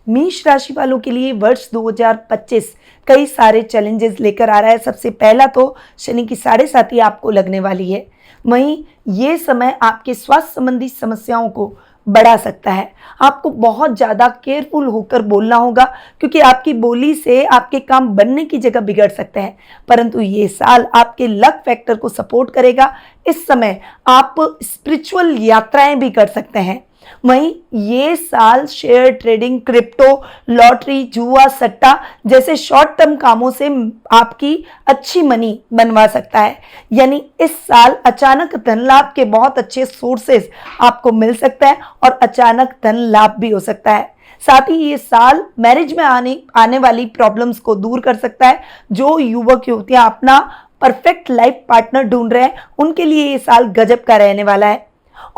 मेष राशि वालों के लिए वर्ष 2025 कई सारे चैलेंजेस लेकर आ रहा है। सबसे पहला तो शनि की 7.5 आपको लगने वाली है। वहीं ये समय आपके स्वास्थ्य संबंधी समस्याओं को बढ़ा सकता है। आपको बहुत ज़्यादा केयरफुल होकर बोलना होगा, क्योंकि आपकी बोली से आपके काम बनने की जगह बिगड़ सकते हैं। परंतु ये साल आपके लक फैक्टर को सपोर्ट करेगा। इस समय आप स्पिरिचुअल यात्राएं भी कर सकते हैं। वहीं ये साल शेयर ट्रेडिंग, क्रिप्टो, लॉटरी, जुआ, सट्टा जैसे शॉर्ट टर्म कामों से आपकी अच्छी मनी बनवा सकता है। यानी इस साल अचानक धन लाभ के बहुत अच्छे सोर्सेस आपको मिल सकता है और अचानक धन लाभ भी हो सकता है। साथ ही ये साल मैरिज में आने वाली प्रॉब्लम्स को दूर कर सकता है। जो युवक युवतियां अपना परफेक्ट लाइफ पार्टनर ढूंढ रहे हैं, उनके लिए ये साल गजब का रहने वाला है।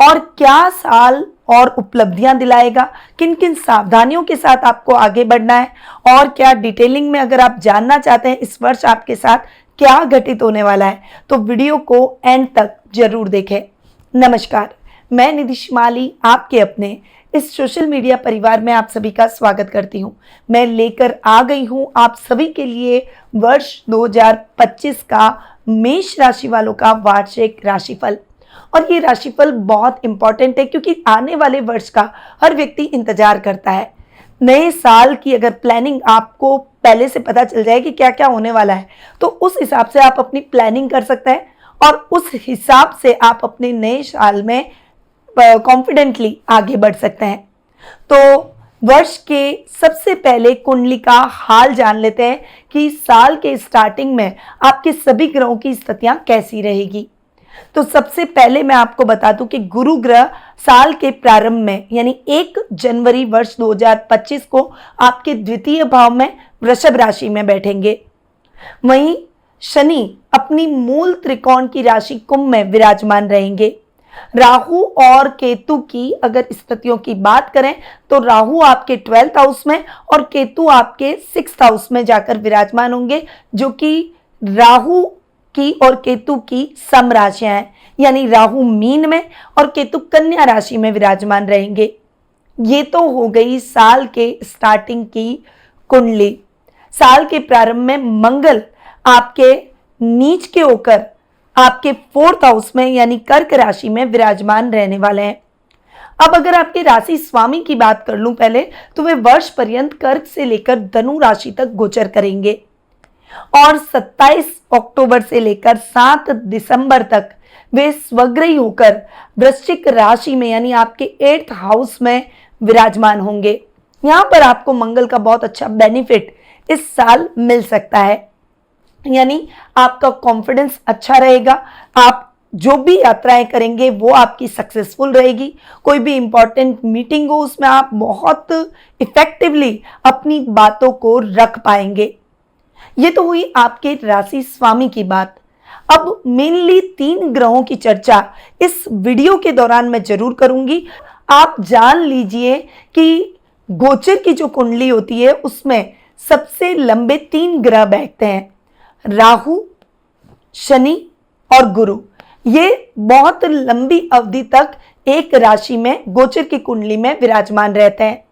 और क्या साल और उपलब्धियां दिलाएगा, किन किन सावधानियों के साथ आपको आगे बढ़ना है, और क्या डिटेलिंग में अगर आप जानना चाहते हैं इस वर्ष आपके साथ क्या घटित होने वाला है, तो वीडियो को एंड तक जरूर देखें। नमस्कार, मैं निधि शिमाली आपके अपने इस सोशल मीडिया परिवार में आप सभी का स्वागत करती हूं। मैं लेकर आ गई हूं आप सभी के लिए वर्ष 2025 का मेष राशि वालों का वार्षिक राशिफल। और ये राशिफल बहुत इंपॉर्टेंट है, क्योंकि आने वाले वर्ष का हर व्यक्ति इंतजार करता है। नए साल की अगर प्लानिंग आपको पहले से पता चल जाए कि क्या क्या होने वाला है, तो उस हिसाब से आप अपनी प्लानिंग कर सकते हैं और उस हिसाब से आप अपने नए साल में कॉन्फिडेंटली आगे बढ़ सकते हैं। तो वर्ष के सबसे पहले कुंडली का हाल जान लेते हैं कि साल के स्टार्टिंग में आपके सभी ग्रहों की स्थितियां कैसी रहेगी। तो सबसे पहले मैं आपको बता दूं कि गुरु ग्रह साल के प्रारंभ में यानी 1 जनवरी वर्ष 2025 को आपके द्वितीय भाव में वृषभ राशि में बैठेंगे। वहीं शनि अपनी मूल त्रिकोण की राशि कुंभ में विराजमान रहेंगे। राहु और केतु की अगर स्थितियों की बात करें तो राहु आपके 12th हाउस में और केतु आपके 6th हाउस में जाकर विराजमान होंगे, जो कि राहु की और केतु की सम राशियां हैं। यानी राहु मीन में और केतु कन्या राशि में विराजमान रहेंगे। ये तो हो गई साल के स्टार्टिंग की कुंडली। साल के प्रारंभ में मंगल आपके नीच के होकर आपके 4th हाउस में यानी कर्क राशि में विराजमान रहने वाले हैं। अब अगर आपके राशि स्वामी की बात कर लूं पहले, तो वे वर्ष पर्यंत कर्क से लेकर धनु राशि तक गोचर करेंगे और 27 अक्टूबर से लेकर 7 दिसंबर तक वे स्वग्रही होकर वृश्चिक राशि में यानी आपके 8th हाउस में विराजमान होंगे। यहां पर आपको मंगल का बहुत अच्छा बेनिफिट इस साल मिल सकता है। यानी आपका कॉन्फिडेंस अच्छा रहेगा। आप जो भी यात्राएं करेंगे वो आपकी सक्सेसफुल रहेगी। कोई भी इंपॉर्टेंट मीटिंग हो उसमें आप बहुत इफेक्टिवली अपनी बातों को रख पाएंगे। ये तो हुई आपके राशि स्वामी की बात। अब मेनली 3 ग्रहों की चर्चा इस वीडियो के दौरान मैं जरूर करूंगी। आप जान लीजिए कि गोचर की जो कुंडली होती है उसमें सबसे लंबे 3 ग्रह बैठते हैं, राहु, शनि और गुरु। ये बहुत लंबी अवधि तक एक राशि में गोचर की कुंडली में विराजमान रहते हैं।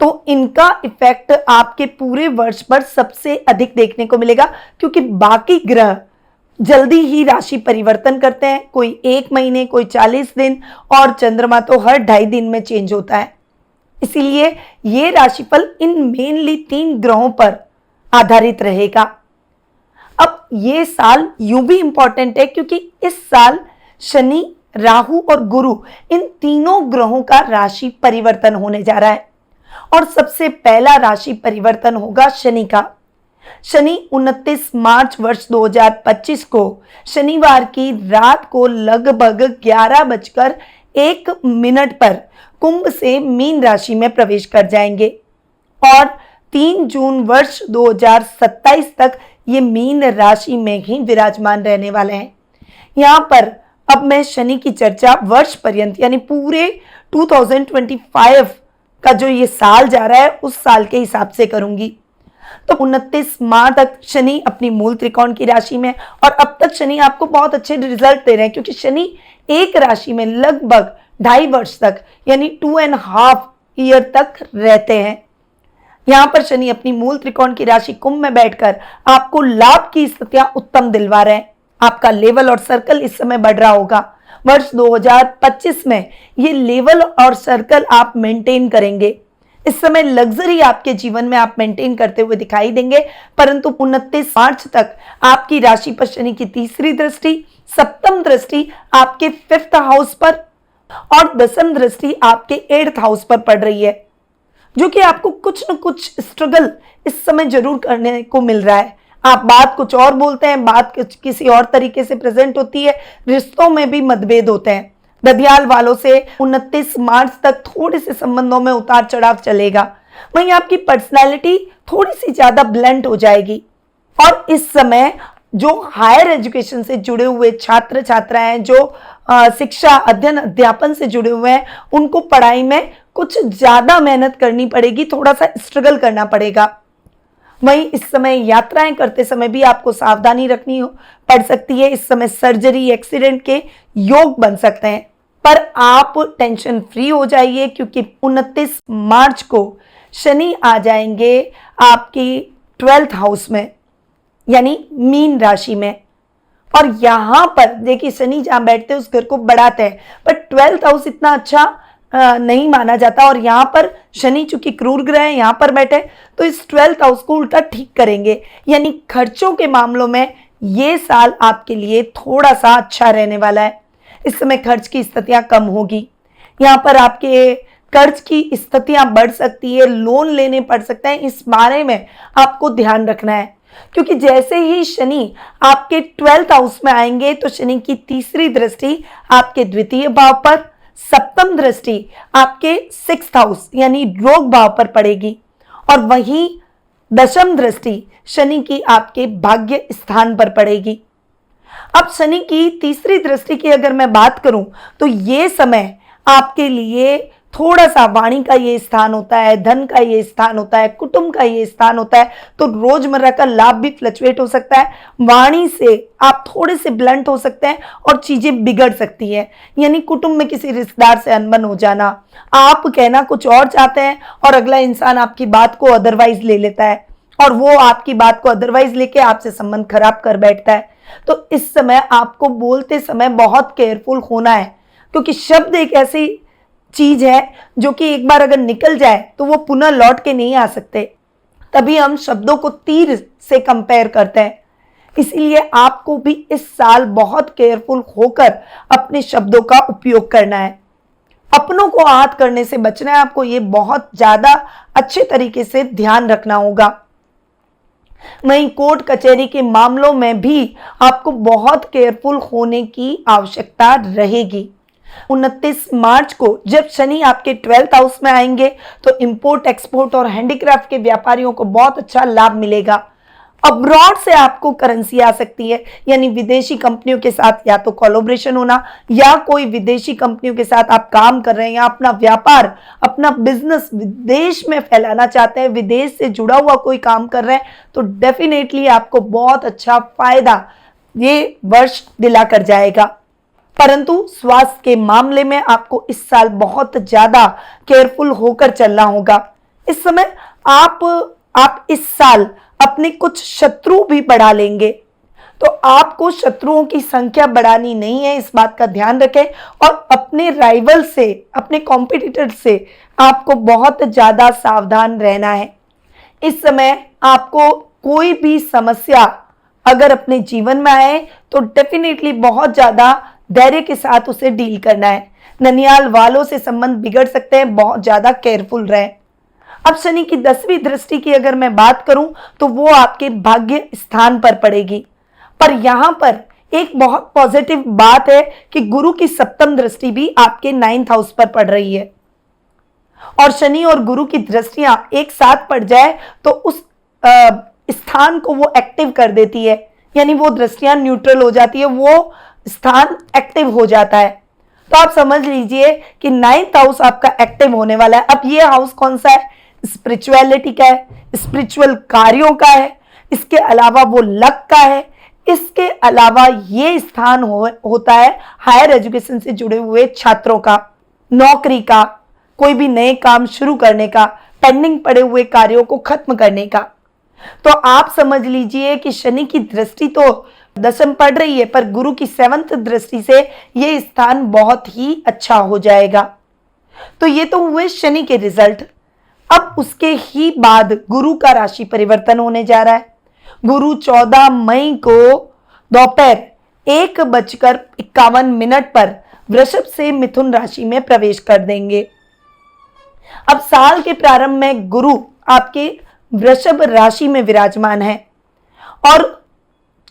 तो इनका इफेक्ट आपके पूरे वर्ष पर सबसे अधिक देखने को मिलेगा, क्योंकि बाकी ग्रह जल्दी ही राशि परिवर्तन करते हैं। कोई 1 महीने, कोई 40 दिन और चंद्रमा तो हर 2.5 दिन में चेंज होता है। इसीलिए ये राशिफल इन मेनली 3 ग्रहों पर आधारित रहेगा। अब ये साल यूं भी इंपॉर्टेंट है क्योंकि इस साल शनि, राहु और गुरु इन तीनों ग्रहों का राशि परिवर्तन होने जा रहा है और सबसे पहला राशि परिवर्तन होगा शनि का। शनि 29 मार्च वर्ष 2025 को शनिवार की रात को लगभग 11:01 पर कुंभ से मीन राशि में प्रवेश कर जाएंगे और 3 जून वर्ष 2027 तक ये मीन राशि में ही विराजमान रहने वाले हैं। यहाँ पर अब मैं शनि की चर्चा वर्ष पर्यंत यानी पूरे 2025 का जो ये साल जा रहा है उस साल के हिसाब से करूंगी। तो 29 मार्च तक शनि अपनी मूल त्रिकोण की राशि में, और अब तक शनि आपको बहुत अच्छे रिजल्ट दे रहे हैं क्योंकि शनि एक राशि में लगभग 2.5 वर्ष तक यानी 2.5 ईयर तक रहते हैं। यहाँ पर शनि अपनी मूल त्रिकोण की राशि कुंभ में बैठकर आपको लाभ की स्थितियां उत्तम दिलवा रहे हैं। आपका लेवल और सर्कल इस समय बढ़ रहा होगा। वर्ष 2025 में ये लेवल और सर्कल आप मेंटेन करेंगे। इस समय लग्जरी आपके जीवन में आप मेंटेन करते हुए दिखाई देंगे, परंतु 29 मार्च तक आपकी राशि पर शनि की तीसरी दृष्टि, सप्तम दृष्टि आपके 5th हाउस पर और दसम दृष्टि आपके 8th हाउस पर पड़ रही है, जो कि आपको कुछ न कुछ स्ट्रगल इस समय जरूर करने को मिल रहा है। आप बात कुछ और बोलते हैं, बात किसी और तरीके से प्रेजेंट होती है, रिश्तों में भी मतभेद होते हैं। दधियाल वालों से 29 मार्च तक थोड़े से संबंधों में उतार चढ़ाव चलेगा। वहीं आपकी पर्सनैलिटी थोड़ी सी ज्यादा ब्लंट हो जाएगी। और इस समय जो हायर एजुकेशन से जुड़े हुए छात्र छात्राएं, जो शिक्षा अध्ययन अध्यापन से जुड़े हुए हैं, उनको पढ़ाई में कुछ ज्यादा मेहनत करनी पड़ेगी, थोड़ा सा स्ट्रगल करना पड़ेगा। वहीं इस समय यात्राएं करते समय भी आपको सावधानी रखनी पड़ सकती है। इस समय सर्जरी, एक्सीडेंट के योग बन सकते हैं, पर आप टेंशन फ्री हो जाइए, क्योंकि 29 मार्च को शनि आ जाएंगे आपकी 12th हाउस में, यानी मीन राशि में। और यहां पर देखिए, शनि जहां बैठते हैं उस घर को बढ़ाते हैं, पर 12th हाउस इतना अच्छा नहीं माना जाता। और यहां पर शनि चूंकि क्रूर ग्रह है, यहां पर बैठे, तो इस 12th हाउस को उल्टा ठीक करेंगे। यानी खर्चों के मामलों में ये साल आपके लिए थोड़ा सा अच्छा रहने वाला है। इस समय खर्च की स्थितियां कम होगी। यहाँ पर आपके कर्ज की स्थितियां बढ़ सकती है, लोन लेने पड़ सकते हैं। इस बारे में आपको ध्यान रखना है, क्योंकि जैसे ही शनि आपके 12th हाउस में आएंगे तो शनि की तीसरी दृष्टि आपके द्वितीय भाव पर, सप्तम दृष्टि आपके 6th हाउस यानी रोग भाव पर पड़ेगी, और वहीं दशम दृष्टि शनि की आपके भाग्य स्थान पर पड़ेगी। अब शनि की तीसरी दृष्टि की अगर मैं बात करूं तो ये समय आपके लिए थोड़ा सा वाणी का ये स्थान होता है, धन का ये स्थान होता है, कुटुंब का ये स्थान होता है, तो रोजमर्रा का लाभ भी फ्लक्चुएट हो सकता है। वाणी से आप थोड़े से ब्लंट हो सकते हैं और चीजें बिगड़ सकती है। यानी कुटुंब में किसी रिश्तेदार से अनबन हो जाना, आप कहना कुछ और चाहते हैं और अगला इंसान आपकी बात को अदरवाइज ले लेता है, और वो आपकी बात को अदरवाइज लेके आपसे संबंध खराब कर बैठता है। तो इस समय आपको बोलते समय बहुत केयरफुल होना है, क्योंकि शब्द एक ऐसी चीज है जो कि एक बार अगर निकल जाए तो वो पुनः लौट के नहीं आ सकते। तभी हम शब्दों को तीर से कंपेयर करते हैं। इसीलिए आपको भी इस साल बहुत केयरफुल होकर अपने शब्दों का उपयोग करना है। अपनों को आहत करने से बचना है आपको, ये बहुत ज्यादा अच्छे तरीके से ध्यान रखना होगा। वहीं कोर्ट कचहरी के मामलों में भी आपको बहुत केयरफुल होने की आवश्यकता रहेगी। 29 मार्च को जब शनि आपके 12th हाउस में आएंगे तो इंपोर्ट, एक्सपोर्ट और हैंडीक्राफ्ट के व्यापारियों को बहुत अच्छा लाभ मिलेगा। अब्रॉड से आपको करेंसी आ सकती है, यानी विदेशी कंपनियों के साथ या तो कोलैबोरेशन होना, या कोई विदेशी कंपनियों के साथ आप काम कर रहे हैं, या अपना व्यापार, अपना बिजनेस विदेश में फैलाना चाहते हैं, विदेश से जुड़ा हुआ कोई काम कर रहे हैं, तो डेफिनेटली आपको बहुत अच्छा फायदा ये वर्ष दिला कर जाएगा। परंतु स्वास्थ्य के मामले में आपको इस साल बहुत ज्यादा केयरफुल होकर चलना होगा। इस समय आप इस साल अपने कुछ शत्रु भी बढ़ा लेंगे, तो आपको शत्रुओं की संख्या बढ़ानी नहीं है, इस बात का ध्यान रखें। और अपने राइवल से, अपने कॉम्पिटिटर से आपको बहुत ज्यादा सावधान रहना है। इस समय आपको कोई भी समस्या अगर अपने जीवन में आए तो डेफिनेटली बहुत ज्यादा धैर्य के साथ उसे डील करना है। ननियाल वालों से संबंध बिगड़ सकते हैं, बहुत ज्यादा केयरफुल रहें। अब शनि की 10वीं दृष्टि की अगर मैं बात करूं तो वो आपके भाग्य स्थान पर पड़ेगी। पर यहां पर एक बहुत पॉजिटिव बात है कि गुरु की सप्तम दृष्टि भी आपके 9th हाउस पर पड़ रही है, और शनि और गुरु की दृष्टियां एक साथ पड़ जाए तो उस स्थान को वो एक्टिव कर देती है, यानी वो दृष्टियां न्यूट्रल हो जाती है, वो स्थान एक्टिव हो जाता है। तो आप समझ लीजिए कि 9th हाउस आपका एक्टिव होने वाला है। अब ये हाउस कौन सा है? स्पिरिचुअलिटी का है, स्पिरिचुअल कार्यों का है, इसके अलावा वो लक का है, इसके अलावा ये स्थान होता है हायर एजुकेशन से जुड़े हुए छात्रों का, नौकरी का, कोई भी नए काम शुरू करने का, पेंडिंग पड़े हुए कार्यों को खत्म करने का। तो आप समझ लीजिए कि शनि की दृष्टि तो दशम पड़ रही है, पर गुरु की 7th दृष्टि से यह स्थान बहुत ही अच्छा हो जाएगा। तो ये तो हुए शनि के रिजल्ट। अब उसके ही बाद गुरु का राशि परिवर्तन होने जा रहा है। गुरु 14 मई को दोपहर 1:51 पर वृषभ से मिथुन राशि में प्रवेश कर देंगे। अब साल के प्रारंभ में गुरु आपके वृषभ राशि में विराजमान है और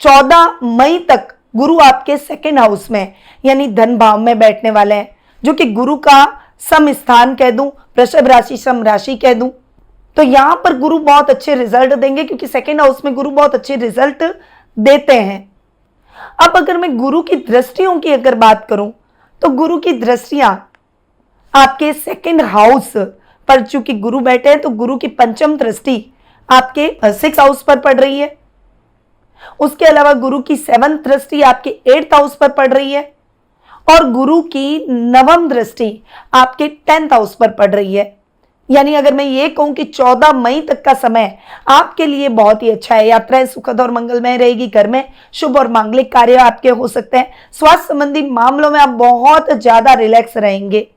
14 मई तक गुरु आपके 2nd हाउस में यानी धन भाव में बैठने वाले हैं, जो कि गुरु का सम स्थान कह दूं, वृषभ राशि सम राशि कह दूं। तो यहां पर गुरु बहुत अच्छे रिजल्ट देंगे, क्योंकि 2nd हाउस में गुरु बहुत अच्छे रिजल्ट देते हैं। अब अगर मैं गुरु की दृष्टियों की अगर बात करूं, तो गुरु की दृष्टियां आपके 2nd हाउस पर चूंकि गुरु बैठे हैं, तो गुरु की 5th दृष्टि आपके 6th हाउस पर पड़ रही है। उसके अलावा गुरु की 7th दृष्टि आपके 8th हाउस पर पड़ रही है और गुरु की 9th दृष्टि आपके 10th हाउस पर पड़ रही है। यानी अगर मैं ये कहूं कि 14 मई तक का समय आपके लिए बहुत ही अच्छा है। यात्राएं सुखद और मंगलमय रहेगी। घर में शुभ और मांगलिक कार्य आपके हो सकते हैं। स्वास्थ्य संबंधी मामलों में आप बहुत ज्यादा रिलैक्स रहेंगे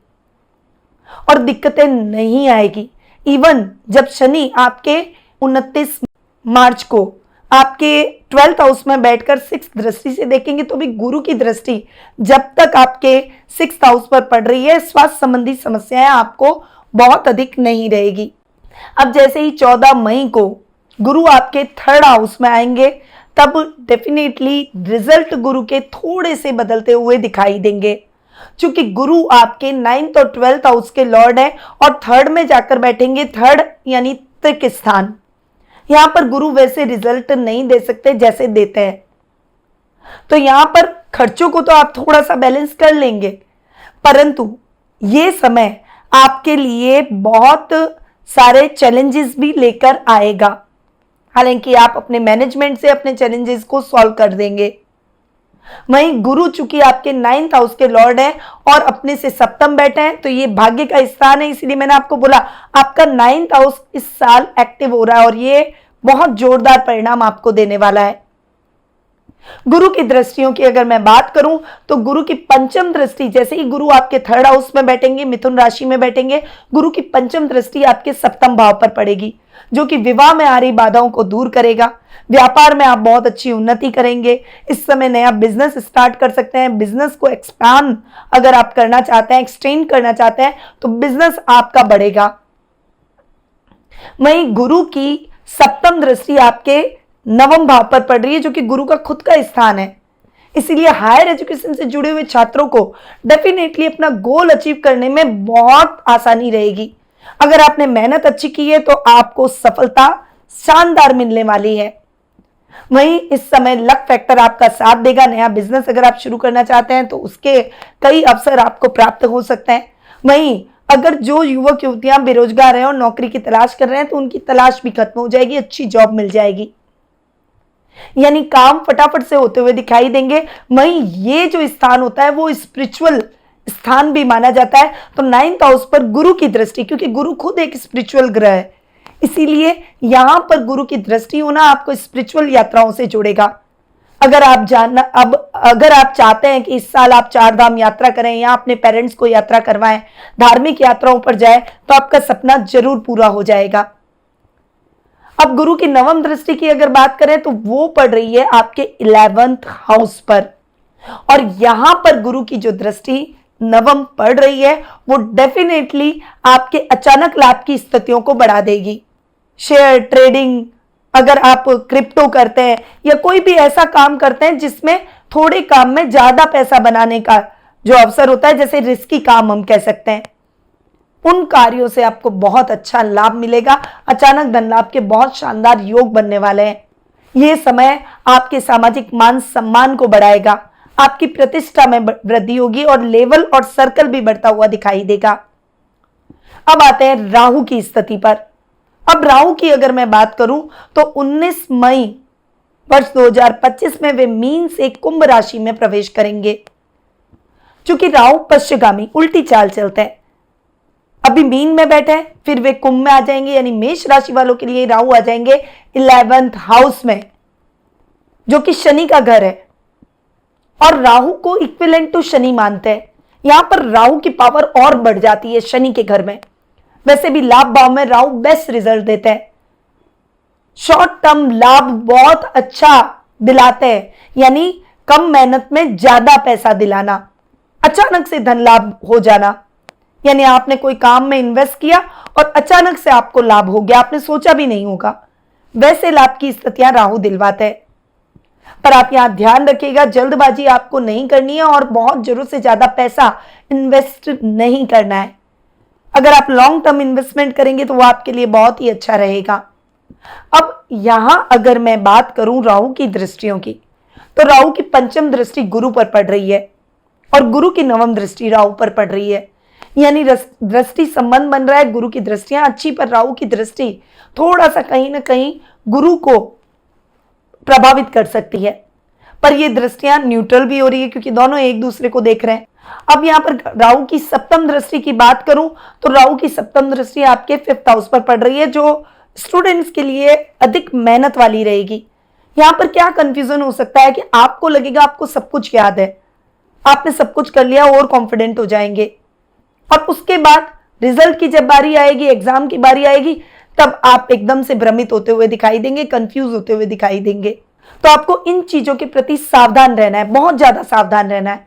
और दिक्कतें नहीं आएगी। इवन जब शनि आपके 29 मार्च को आपके 12th हाउस में बैठकर 6th दृष्टि से देखेंगे, तो भी गुरु की दृष्टि जब तक आपके 6th हाउस पर पड़ रही है, स्वास्थ्य संबंधी समस्याएं आपको बहुत अधिक नहीं रहेगी। अब जैसे ही 14 मई को गुरु आपके 3rd हाउस में आएंगे, तब डेफिनेटली रिजल्ट गुरु के थोड़े से बदलते हुए दिखाई देंगे। क्योंकि गुरु आपके 9th और 12th हाउस के लॉर्ड है और 3rd में जाकर बैठेंगे। 3rd यानी त्रिक स्थान। यहां पर गुरु वैसे रिजल्ट नहीं दे सकते जैसे देते हैं, तो यहां पर खर्चों को तो आप थोड़ा सा बैलेंस कर लेंगे, परंतु ये समय आपके लिए बहुत सारे चैलेंजेस भी लेकर आएगा। हालांकि आप अपने मैनेजमेंट से अपने चैलेंजेस को सॉल्व कर देंगे। वहीं गुरु चूंकि आपके 9th हाउस के लॉर्ड हैं और अपने से सप्तम बैठे हैं, तो ये भाग्य का स्थान है। इसलिए मैंने आपको बोला आपका 9th हाउस इस साल एक्टिव हो रहा है और ये बहुत जोरदार परिणाम आपको देने वाला है। गुरु की दृष्टियों की अगर मैं बात करूं, तो गुरु की 5th दृष्टि, जैसे ही गुरु आपके 3rd हाउस में बैठेंगे, मिथुन राशि में बैठेंगे, गुरु की 5th दृष्टि आपके 7th भाव पर पड़ेगी, जो कि विवाह में आ रही बाधाओं को दूर करेगा। व्यापार में आप बहुत अच्छी उन्नति करेंगे। इस समय नया बिजनेस स्टार्ट कर सकते हैं। बिजनेस को एक्सपांड अगर आप करना चाहते हैं, एक्सटेंड करना चाहते हैं, तो बिजनेस आपका बढ़ेगा। वहीं गुरु की 7th दृष्टि आपके 9वें भाव पर पड़ रही है, जो कि गुरु का खुद का स्थान है। इसीलिए हायर एजुकेशन से जुड़े हुए छात्रों को डेफिनेटली अपना गोल अचीव करने में बहुत आसानी रहेगी। अगर आपने मेहनत अच्छी की है, तो आपको सफलता शानदार मिलने वाली है। वहीं इस समय लक फैक्टर आपका साथ देगा। नया बिजनेस अगर आप शुरू करना चाहते हैं, तो उसके कई अवसर आपको प्राप्त हो सकते हैं। वहीं अगर जो युवक युवतियां बेरोजगार हैं और नौकरी की तलाश कर रहे हैं, तो उनकी तलाश भी खत्म हो जाएगी, अच्छी जॉब मिल जाएगी। यानी काम फटाफट से होते हुए दिखाई देंगे। वहीं ये जो स्थान होता है वो स्पिरिचुअल स्थान भी माना जाता है। तो 9th हाउस पर गुरु की दृष्टि, क्योंकि गुरु खुद एक स्पिरिचुअल ग्रह है, इसीलिए यहां पर गुरु की दृष्टि होना आपको स्पिरिचुअल यात्राओं से जोड़ेगा। अगर आप चाहते हैं कि इस साल आप 4 धाम यात्रा करें या अपने पेरेंट्स को यात्रा करवाएं, धार्मिक यात्राओं पर जाएं, तो आपका सपना जरूर पूरा हो जाएगा। अब गुरु की 9वीं दृष्टि की अगर बात करें, तो वो पड़ रही है आपके 11th हाउस पर, और यहां पर गुरु की जो दृष्टि 9वीं पड़ रही है, वो डेफिनेटली आपके अचानक लाभ की स्थितियों को बढ़ा देगी। शेयर ट्रेडिंग, अगर आप क्रिप्टो करते हैं या कोई भी ऐसा काम करते हैं जिसमें थोड़े काम में ज्यादा पैसा बनाने का जो अवसर होता है, जैसे रिस्की काम हम कह सकते हैं, उन कार्यों से आपको बहुत अच्छा लाभ मिलेगा। अचानक धन लाभ के बहुत शानदार योग बनने वाले हैं। यह समय आपके सामाजिक मान सम्मान को बढ़ाएगा, आपकी प्रतिष्ठा में वृद्धि होगी और लेवल और सर्कल भी बढ़ता हुआ दिखाई देगा। अब आते हैं राहु की स्थिति पर। अब राहु की अगर मैं बात करूं, तो 19 मई वर्ष 2025 में वे मीन से कुंभ राशि में प्रवेश करेंगे। चूंकि राहु पश्चिमगामी उल्टी चाल चलते हैं, अभी मीन में बैठे हैं, फिर वे कुंभ में आ जाएंगे, यानी मेष राशि वालों के लिए राहु आ जाएंगे 11th हाउस में, जो कि शनि का घर है, और राहु को इक्विवेलेंट टू शनि मानते हैं। यहां पर राहु की पावर और बढ़ जाती है शनि के घर में। वैसे भी लाभ भाव में राहु बेस्ट रिजल्ट देते हैं, शॉर्ट टर्म लाभ बहुत अच्छा दिलाते हैं, यानी कम मेहनत में ज्यादा पैसा दिलाना, अचानक से धन लाभ हो जाना, यानी आपने कोई काम में इन्वेस्ट किया और अचानक से आपको लाभ हो गया, आपने सोचा भी नहीं होगा, वैसे लाभ की स्थितियां राहु दिलवाते हैं। पर आप यहां ध्यान रखिएगा, जल्दबाजी आपको नहीं करनी है और बहुत जरूरत से ज्यादा पैसा इन्वेस्ट नहीं करना है। अगर आप लॉन्ग टर्म इन्वेस्टमेंट करेंगे तो वो आपके लिए बहुत ही अच्छा रहेगा। अब यहां अगर मैं बात करूं राहु की दृष्टियों की, तो राहु की पंचम दृष्टि गुरु पर पड़ रही है और गुरु की नवम दृष्टि राहु पर पड़ रही है, यानी दृष्टि संबंध बन रहा है। गुरु की दृष्टियां अच्छी, पर राहु की दृष्टि थोड़ा सा कहीं ना कहीं गुरु को प्रभावित कर सकती है। पर ये दृष्टियां न्यूट्रल भी हो रही है क्योंकि दोनों एक दूसरे को देख रहे हैं। अब यहां पर राहु की सप्तम दृष्टि की बात करूं तो राहु की सप्तम दृष्टि आपके 5th हाउस पर पड़ रही है, जो स्टूडेंट्स के लिए अधिक मेहनत वाली रहेगी। यहां पर क्या कंफ्यूजन हो सकता है कि आपको लगेगा आपको सब कुछ याद है, आपने सब कुछ कर लिया और कॉन्फिडेंट हो जाएंगे, और उसके बाद रिजल्ट की जब बारी आएगी, एग्जाम की बारी आएगी, तब आप एकदम से भ्रमित होते हुए दिखाई देंगे, कंफ्यूज होते हुए दिखाई देंगे। तो आपको इन चीजों के प्रति सावधान रहना है, बहुत ज्यादा सावधान रहना है।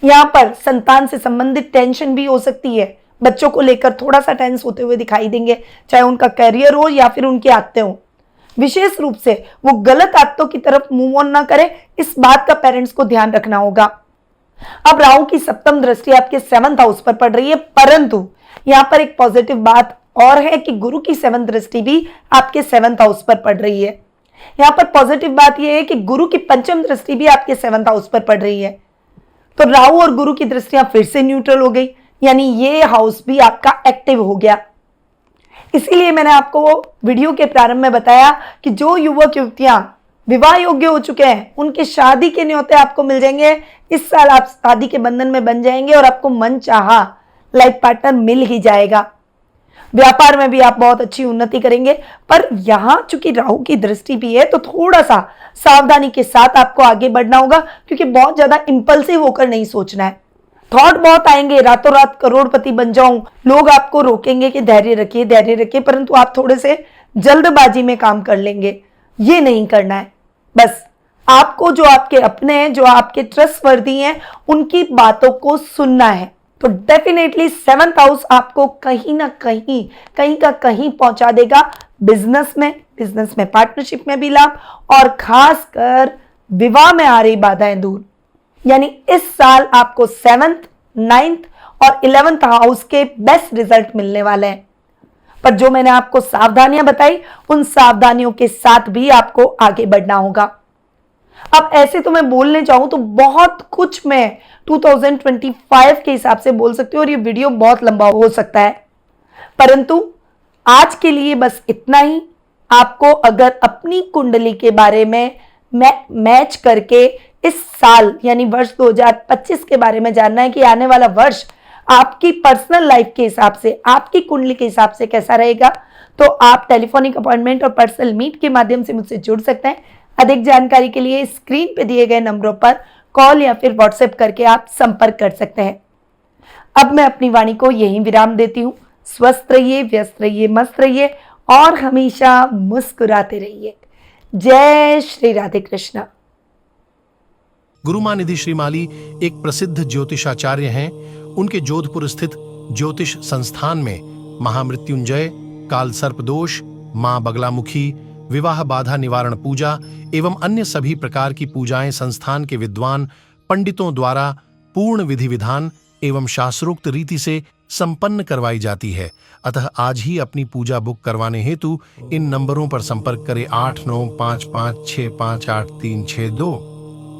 यहां पर संतान से संबंधित टेंशन भी हो सकती है, बच्चों को लेकर थोड़ा सा टेंस होते हुए दिखाई देंगे, चाहे उनका करियर हो या फिर उनकी आदतें हो। विशेष रूप से वो गलत आदतों की तरफ मूव ऑन ना करें, इस बात का पेरेंट्स को ध्यान रखना होगा। अब राहु की सप्तम दृष्टि आपके 7th हाउस पर पड़ रही है, परंतु यहां पर एक पॉजिटिव बात और है कि गुरु की 7th दृष्टि भी आपके 7th हाउस पर पड़ रही है। यहां पर पॉजिटिव बात यह है कि गुरु की पंचम दृष्टि भी आपके 7th हाउस पर पड़ रही है, तो राहु और गुरु की दृष्टियां फिर से न्यूट्रल हो गई, यानी ये हाउस भी आपका एक्टिव हो गया। इसीलिए मैंने आपको वीडियो के प्रारंभ में बताया कि जो युवक युवतियां विवाह योग्य हो चुके हैं, उनके शादी के न्योते आपको मिल जाएंगे। इस साल आप शादी के बंधन में बन जाएंगे और आपको मनचाहा लाइफ पार्टनर मिल ही जाएगा। व्यापार में भी आप बहुत अच्छी उन्नति करेंगे, पर यहां चूंकि राहु की दृष्टि भी है तो थोड़ा सा सावधानी के साथ आपको आगे बढ़ना होगा, क्योंकि बहुत ज्यादा इंपल्सिव होकर नहीं सोचना है। थॉट बहुत आएंगे, रातों रात करोड़पति बन जाऊं, लोग आपको रोकेंगे कि धैर्य रखिए, परंतु आप थोड़े से जल्दबाजी में काम कर लेंगे। ये नहीं करना है। बस आपको जो आपके अपने हैं, जो आपके ट्रस्टवर्दी हैं, उनकी बातों को सुनना है। तो डेफिनेटली 7th हाउस आपको कहीं ना कहीं का कहीं पहुंचा देगा। बिजनेस में पार्टनरशिप में भी लाभ, और खासकर विवाह में आ रही बाधाएं दूर। यानी इस साल आपको 7th, 9th और 11th हाउस के बेस्ट रिजल्ट मिलने वाले हैं। पर जो मैंने आपको सावधानियां बताई, उन सावधानियों के साथ भी आपको आगे बढ़ना होगा। अब ऐसे तो मैं बोलने चाहूं तो बहुत कुछ मैं 2025 के हिसाब से बोल सकती हूँ और ये वीडियो बहुत लंबा हो सकता है, परंतु आज के लिए बस इतना ही। आपको अगर अपनी कुंडली के बारे में मैच करके इस साल यानी वर्ष 2025 के बारे में जानना है कि आने वाला वर्ष आपकी पर्सनल लाइफ के हिसाब से, आपकी कुंडली के हिसाब से कैसा रहेगा, तो आप टेलीफोनिक अपॉइंटमेंट और पर्सनल मीट के माध्यम से मुझसे जुड़ सकते हैं। अधिक जानकारी के लिए स्क्रीन पे दिए गए नंबरों पर कॉल या फिर व्हाट्सएप करके आप संपर्क कर सकते हैं। अब मैं अपनी वाणी को यहीं विराम देती हूँ। स्वस्थ रहिए, व्यस्त रहिए, मस्त रहिए और हमेशा मुस्कुराते रहिए। जय श्री राधे कृष्णा। गुरुमां निधि श्रीमाली एक प्रसिद्ध ज्योतिषाचार्य हैं। उनके जोधपुर स्थित ज्योतिष संस्थान में महामृत्युंजय, काल सर्प दोष, मां बगलामुखी, विवाह बाधा निवारण पूजा एवं अन्य सभी प्रकार की पूजाएं संस्थान के विद्वान पंडितों द्वारा पूर्ण विधि विधान एवं शास्त्रोक्त रीति से संपन्न करवाई जाती है। अतः आज ही अपनी पूजा बुक करवाने हेतु इन नंबरों पर संपर्क करें 8955658362।